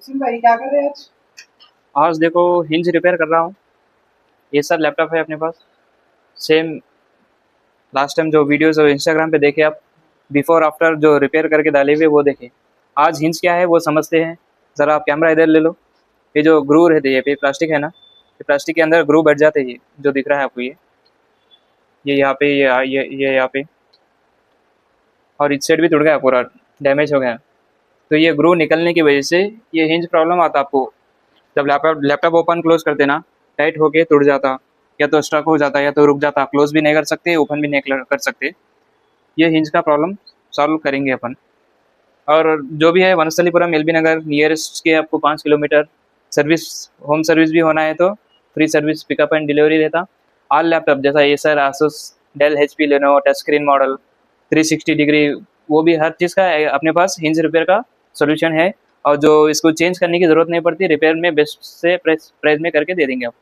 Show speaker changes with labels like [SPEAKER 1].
[SPEAKER 1] वसीम भाई क्या कर रहे हैं आज?
[SPEAKER 2] आज देखो हिंज रिपेयर कर रहा हूँ। ये सर लैपटॉप है अपने पास। सेम लास्ट टाइम जो वीडियोस और इंस्टाग्राम पे देखे आप, बिफोर आफ्टर जो रिपेयर करके डाले हुए वो देखे। आज हिंज क्या है वो समझते हैं। ज़रा आप कैमरा इधर ले लो। ये जो ग्रू रहते हैं, ये प्लास्टिक है ना, ये प्लास्टिक के अंदर ग्रू बैठ जाते हैं। ये जो दिख रहा है आपको, ये यहाँ पे, ये यहाँ पे, और इस साइड भी टूट गया, पूरा डैमेज हो गया। तो ये ग्रू निकलने की वजह से ये हिंज प्रॉब्लम आता आपको। जब लैपटॉप लैपटॉप ओपन क्लोज करते ना, टाइट होके टूट जाता, या तो स्ट्रक हो जाता या तो रुक जाता, क्लोज भी नहीं कर सकते, ओपन भी नहीं कर सकते। ये हिंज का प्रॉब्लम सॉल्व करेंगे अपन। और जो भी है वनस्थलीपुरम एल बी नगर नियरेस्ट के आपको 5 किलोमीटर। सर्विस, होम सर्विस भी होना है तो free service, pickup and delivery रहता। ऑल लैपटॉप जैसा Acer, Asus, Dell, HP, Lenovo, touch screen model, 360 degree, वो भी हर चीज़ का अपने पास हिंज रिपेयर का सोल्यूशन है। और जो इसको चेंज करने की ज़रूरत नहीं पड़ती, रिपेयर में बेस्ट से प्राइस में करके दे देंगे आपको।